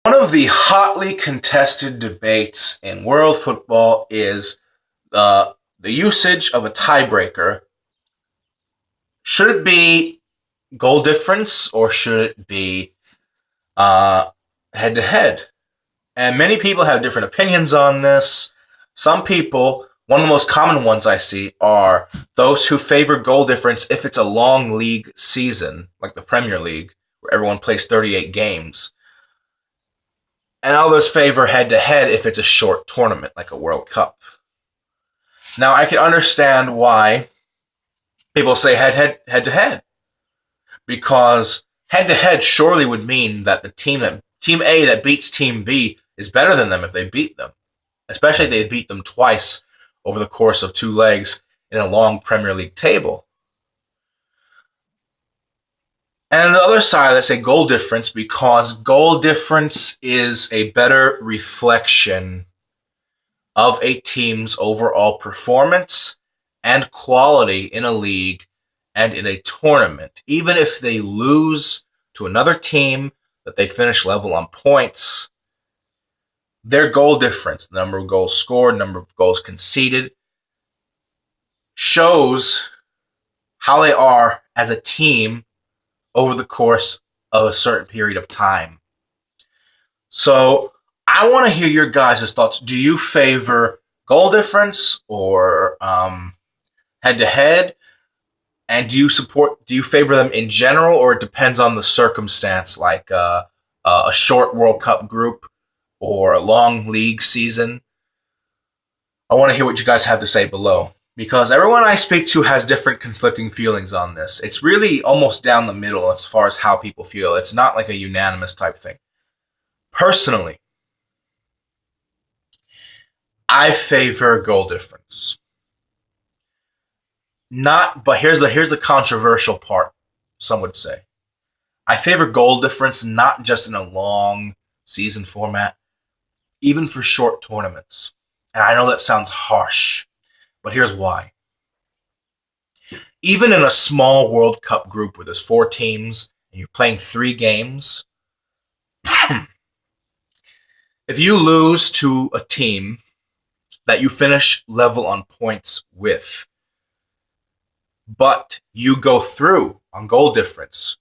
One of the hotly contested debates in world football is the usage of a tiebreaker. Should it be goal difference or should it be head to head? And many people have different opinions on this. Some people, one of the most common ones I see, are those who favor goal difference if it's a long league season, like the Premier League, where everyone plays 38 games. And others favor head to head if it's a short tournament, like a World Cup. Now, I can understand why people say head to head, because head to head surely would mean that the team A that beats team B is better than them if they beat them, especially if they beat them twice over the course of two legs in a long Premier League table. And the other side, let's say goal difference, because goal difference is a better reflection of a team's overall performance and quality in a league and in a tournament. Even if they lose to another team that they finish level on points, their goal difference, the number of goals scored, number of goals conceded, shows how they are as a team over the course of a certain period of time. So I want to hear your guys' thoughts. Do you favor goal difference or head to head? And do you favor them in general, or it depends on the circumstance, like a short World Cup group or a long league season? I want to hear what you guys have to say below, because everyone I speak to has different conflicting feelings on this. It's really almost down the middle as far as how people feel. It's not like a unanimous type thing. Personally, I favor goal difference. Not, but here's the controversial part. Some would say I favor goal difference not just in a long season format, even for short tournaments. And I know that sounds harsh, but here's why. Even in a small World Cup group where there's 4 teams and you're playing 3 games, if you lose to a team that you finish level on points with, but you go through on goal difference,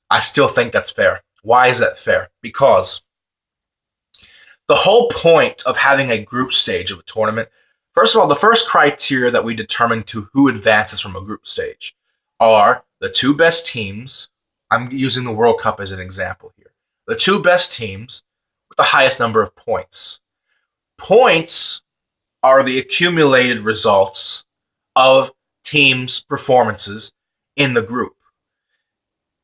I still think that's fair. Why is that fair? Because the whole point of having a group stage of a tournament, first of all, the first criteria that we determine to who advances from a group stage are the 2 best teams. I'm using the World Cup as an example here. The 2 best teams with the highest number of points. Points are the accumulated results of teams' performances in the group.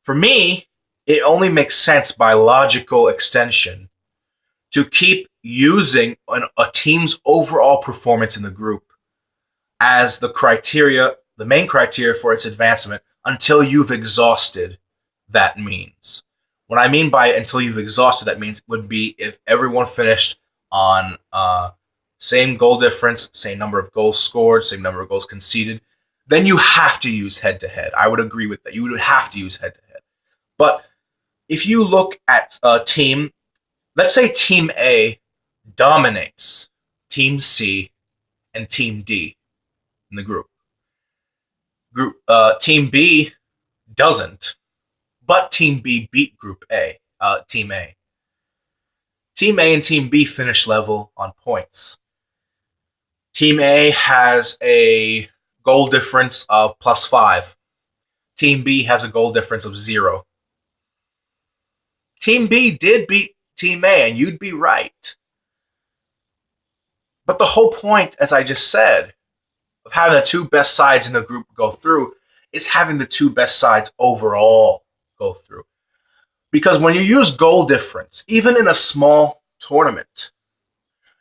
For me, it only makes sense by logical extension to keep using a team's overall performance in the group as the main criteria for its advancement until you've exhausted that means. What I mean by until you've exhausted that means would be if everyone finished on same goal difference, same number of goals scored, same number of goals conceded, then you have to use head to head. I would agree with that. You would have to use head to head. But if you look at a team, let's say Team A dominates Team C and Team D in the group. Team B doesn't, but Team B beat Group A, Team A. Team A and Team B finish level on points. Team A has a goal difference of +5. Team B has a goal difference of 0. Team B did beat Team A, and you'd be right. But the whole point, as I just said, of having the 2 best sides in the group go through is having the 2 best sides overall go through. Because when you use goal difference, even in a small tournament,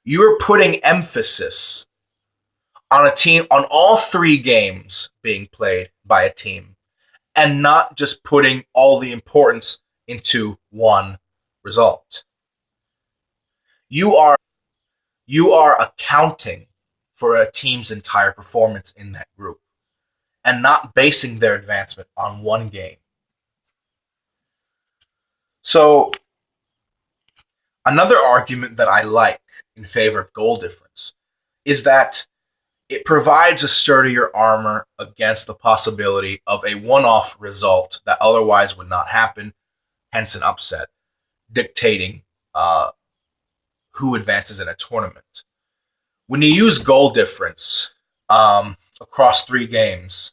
you're putting emphasis on a team, on all 3 games being played by a team, and not just putting all the importance into one result. You are accounting for a team's entire performance in that group and not basing their advancement on one game. So Another argument that I like in favor of goal difference is that it provides a sturdier armor against the possibility of a one-off result that otherwise would not happen, hence an upset, dictating who advances in a tournament. When you use goal difference across 3 games,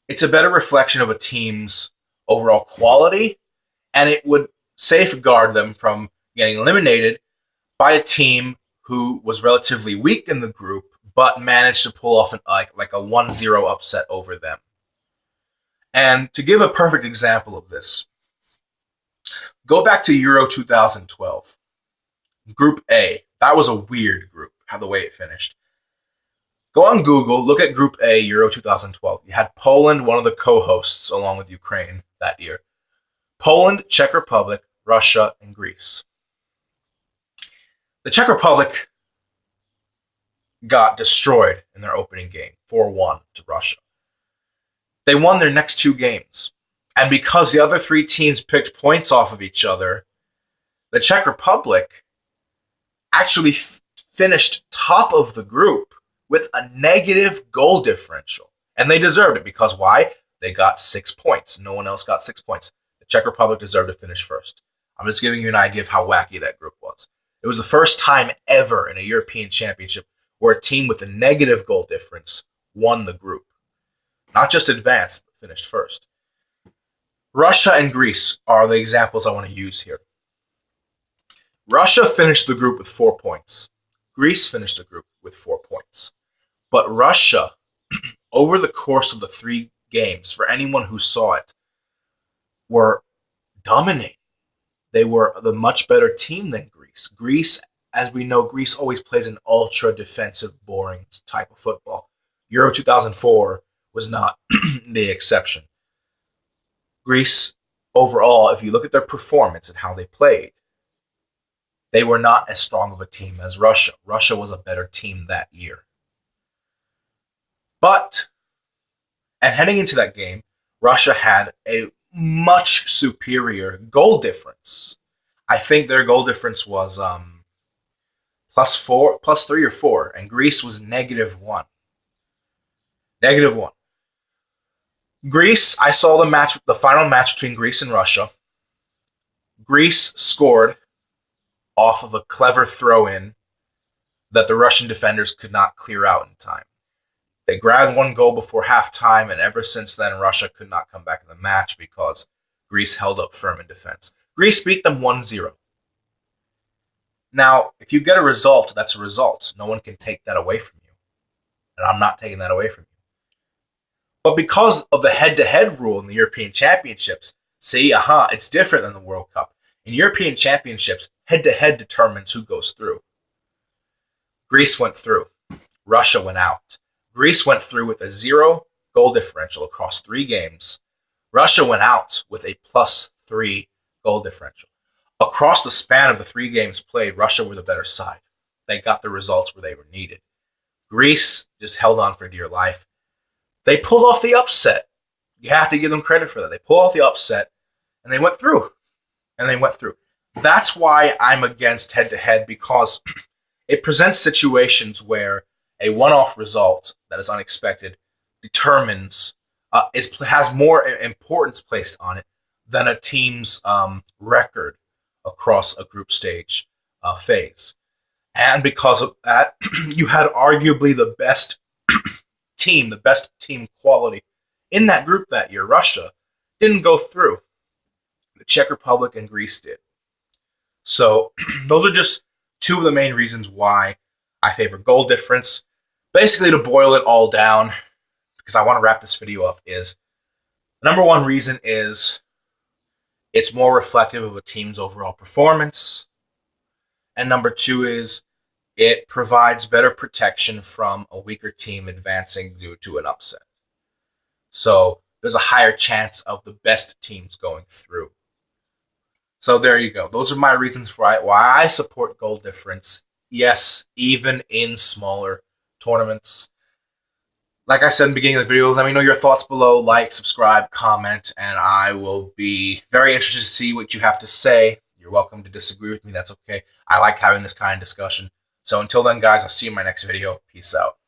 it's a better reflection of a team's overall quality, and it would safeguard them from getting eliminated by a team who was relatively weak in the group but managed to pull off like a 1-0 upset over them. And to give a perfect example of this, go back to Euro 2012. Group A. That was a weird group, how the way it finished. Go on Google, look at Group A, Euro 2012. You had Poland, one of the co-hosts, along with Ukraine that year. Poland, Czech Republic, Russia, and Greece. The Czech Republic got destroyed in their opening game, 4-1 to Russia. They won their next 2 games. And because the other 3 teams picked points off of each other, the Czech Republic actually finished top of the group with a negative goal differential. And they deserved it because why? They got 6 points. No one else got 6 points. The Czech Republic deserved to finish first. I'm just giving you an idea of how wacky that group was. It was the first time ever in a European Championship where a team with a negative goal difference won the group. Not just advanced, but finished first. Russia and Greece are the examples I want to use here. Russia finished the group with 4 points. Greece finished the group with 4 points. But Russia, over the course of the 3 games, for anyone who saw it, were dominating. They were the much better team than Greece. Greece, as we know, Greece always plays an ultra-defensive, boring type of football. Euro 2004 was not the exception. Greece, overall, if you look at their performance and how they played, they were not as strong of a team as Russia. Russia was a better team that year. But, and heading into that game, Russia had a much superior goal difference. I think their goal difference was plus 3 or 4, and Greece was -1. -1. Greece, I saw the final match between Greece and Russia. Greece scored off of a clever throw-in that the Russian defenders could not clear out in time. They grabbed 1 goal before halftime, and ever since then, Russia could not come back in the match because Greece held up firm in defense. Greece beat them 1-0. Now, if you get a result, that's a result. No one can take that away from you. And I'm not taking that away from you. But because of the head-to-head rule in the European Championships, it's different than the World Cup. In European Championships, head-to-head determines who goes through. Greece went through. Russia went out. Greece went through with a 0 goal differential across 3 games. Russia went out with a +3 goal differential. Across the span of the 3 games played, Russia were the better side. They got the results where they were needed. Greece just held on for dear life. They pulled off the upset. You have to give them credit for that. They pulled off the upset, and they went through. That's why I'm against head-to-head, because it presents situations where a one-off result that is unexpected determines, has more importance placed on it than a team's record across a group stage phase. And because of that, you had arguably the best team quality in that group that year. Russia didn't go through. The Czech Republic and Greece did. So those are just 2 of the main reasons why I favor goal difference. Basically, to boil it all down, because I want to wrap this video up, is the number 1 reason is it's more reflective of a team's overall performance. And number 2 is it provides better protection from a weaker team advancing due to an upset. So there's a higher chance of the best teams going through. So there you go. Those are my reasons why I support goal difference. Yes, even in smaller tournaments. Like I said in the beginning of the video, let me know your thoughts below. Like, subscribe, comment, and I will be very interested to see what you have to say. You're You're welcome to disagree with me. That's okay. I like having this kind of discussion. So until then, guys, I'll see you in my next video. Peace out.